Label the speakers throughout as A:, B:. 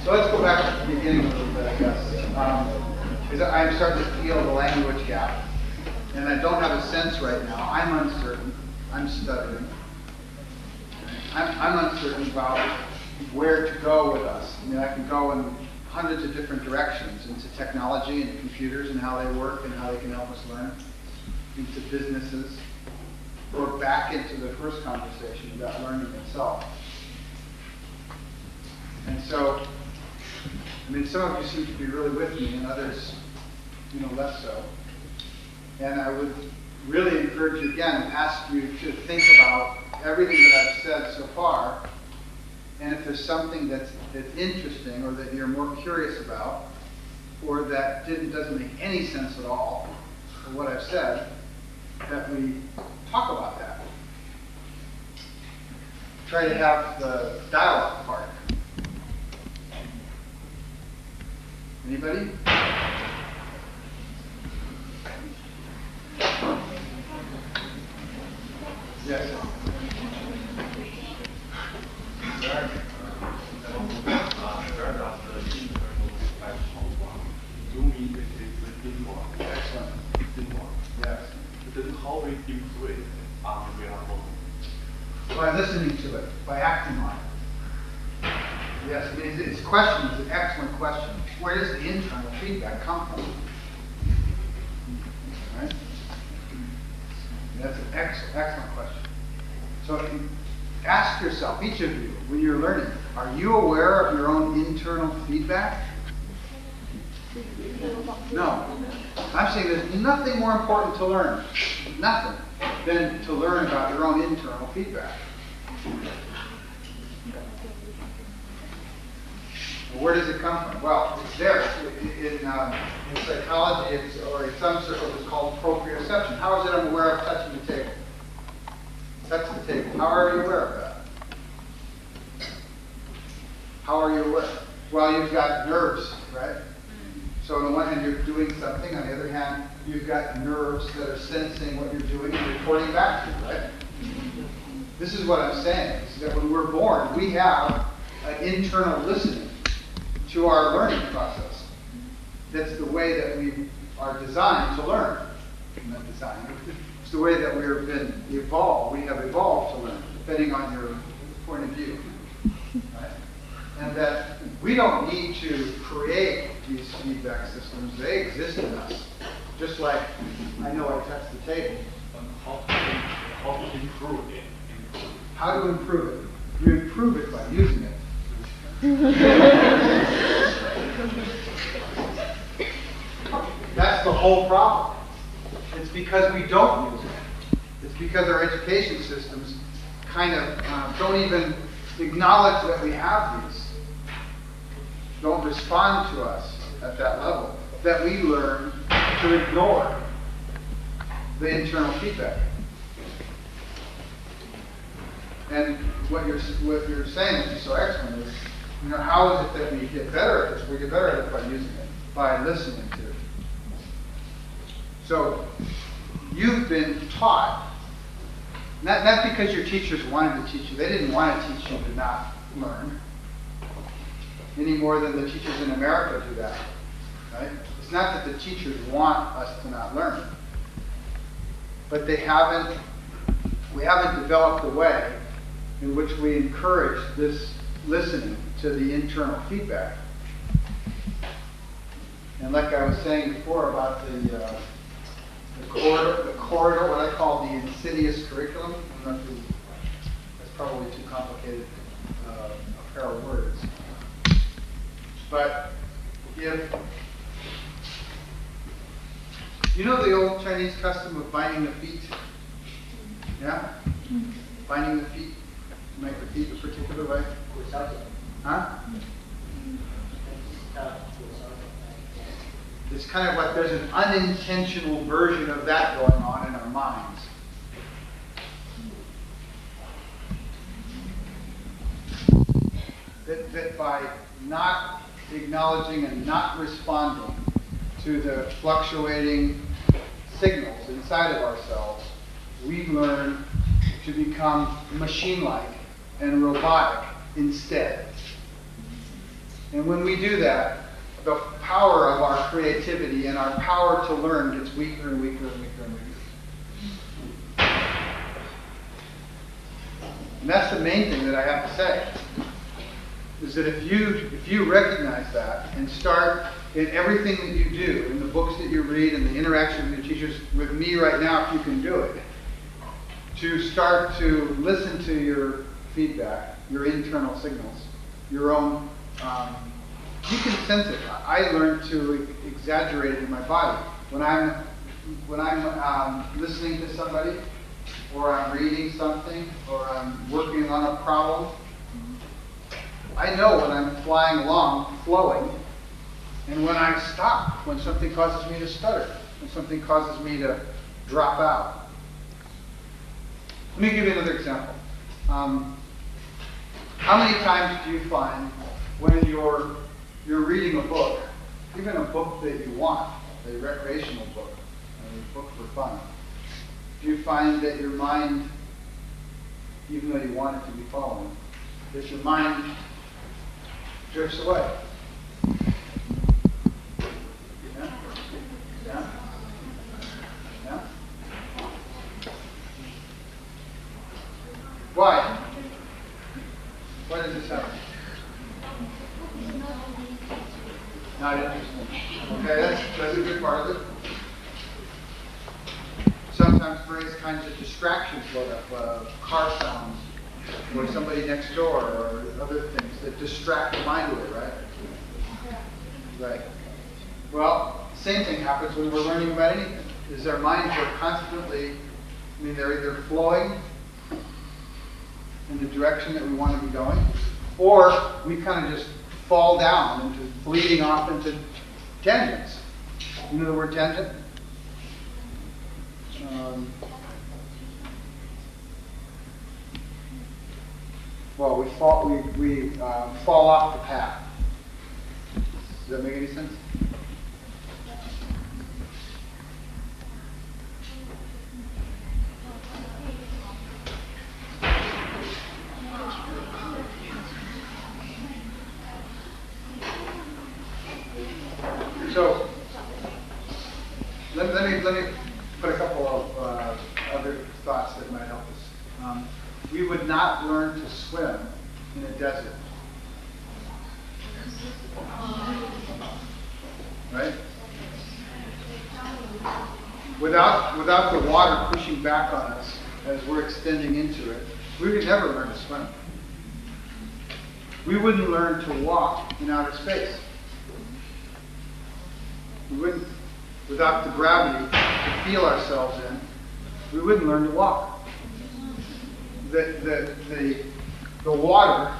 A: So let's go back to the beginning a little bit, I guess. Because I'm starting to feel the language gap. And I don't have a sense right now. I'm uncertain. I'm stuttering. I'm uncertain about where to go with us. I mean, I can go in hundreds of different directions, into technology and computers and how they work and how they can help us learn, into businesses, or back into the first conversation about learning itself. And so, I mean, some of you seem to be really with me, and others, less so. And I would really encourage you again, ask you to think about everything that I've said so far, and if there's something that's interesting or that you're more curious about, or that doesn't make any sense at all for what I've said, that we talk about that. Try to have the dialogue part. Anybody? Yes. Excellent. Yes.
B: Then how we improve it on the wearable?
A: By listening to it, by acting on it. Yes, I mean, it's question is an excellent question. Where does the internal feedback come from? Right? That's an excellent question. So ask yourself, each of you, when you're learning, are you aware of your own internal feedback? No. I'm saying there's nothing more important to learn, nothing, than to learn about your own internal feedback. Where does it come from? Well, it's there. In psychology, or in some circles, it's called proprioception. How is it I'm aware of touching the table? Touch the table. How are you aware of that? How are you aware? Well, you've got nerves, right? So on the one hand, you're doing something. On the other hand, you've got nerves that are sensing what you're doing and reporting back to you, right? This is what I'm saying, is that when we're born, we have an internal listening to our learning process. That's the way that we are designed to learn. Not designed. It's the way that we've been evolved. We have evolved to learn, depending on your point of view. Right? And that we don't need to create these feedback systems. They exist in us. Just like I know I touched the table.
B: How to improve it?
A: How to improve it? You improve it by using it. That's the whole problem. It's because we don't use it. It's because our education systems kind of don't even acknowledge that we have these. Don't respond to us at that level. That we learn to ignore the internal feedback. And what you're saying, which is so excellent, is how is it that we get better at this? We get better at it by using it, by listening to it. So you've been taught, not because your teachers wanted to teach you. They didn't want to teach you to not learn, any more than the teachers in America do that. Right? It's not that the teachers want us to not learn, but we haven't developed a way in which we encourage this listening to the internal feedback. And like I was saying before about the corridor, what I call the insidious curriculum. I don't know if that's probably too complicated a pair of words. But if you know the old Chinese custom of binding the feet? Yeah? Binding the feet, make the feet a particular way? Huh? It's kind of like there's an unintentional version of that going on in our minds. That by not acknowledging and not responding to the fluctuating signals inside of ourselves, we learn to become machine-like and robotic instead. And when we do that, the power of our creativity and our power to learn gets weaker and weaker and weaker and weaker. And that's the main thing that I have to say, is that if you recognize that and start in everything that you do, in the books that you read and the interaction with your teachers, with me right now, if you can do it, to start to listen to your feedback, your internal signals, your own, you can sense it. I learned to exaggerate it in my body. When I'm listening to somebody, or I'm reading something, or I'm working on a problem, I know when I'm flying along, flowing, and when I stop, when something causes me to stutter, when something causes me to drop out. Let me give you another example. How many times do you find when you're reading a book, even a book that you want, a recreational book, a book for fun, do you find that your mind, even though you want it to be following, that your mind drifts away? Yeah? Yeah? Yeah? Why? Why does this happen? Not interesting. Okay, that's a good part of it. Sometimes various kinds of distractions load up, car sounds, or somebody next door, or other things that distract the mind away, right? Right. Well, same thing happens when we're learning about anything. Is our minds are constantly, they're either flowing in the direction that we want to be going, or we kind of just fall down into bleeding off into tangents. You know the word tangent? Well, we fall off the path. Does that make any sense? So let me put a couple of other thoughts that might help us. We would not learn to swim in a desert. Right? Without the water pushing back on us as we're extending into it, we would never learn to swim. We wouldn't learn to walk in outer space. We wouldn't, without the gravity to feel ourselves in, we wouldn't learn to walk. The water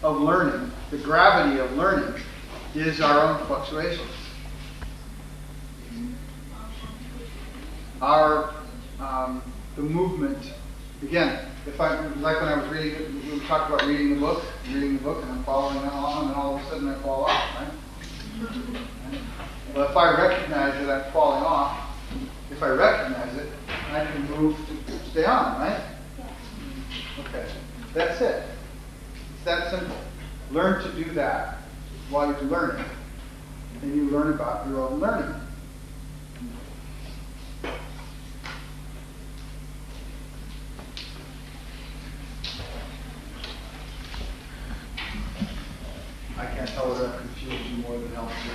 A: of learning, the gravity of learning, is our own fluctuations. The movement, again, like when I was reading, we talked about reading the book, and I'm following along, and all of a sudden I fall off, right? Well, if I recognize that I'm falling off, if I recognize it, I can move to stay on, right? Okay, that's it. It's that simple. Learn to do that while you're learning, and you learn about your own learning. I can't tell whether I've confused you more than helped you.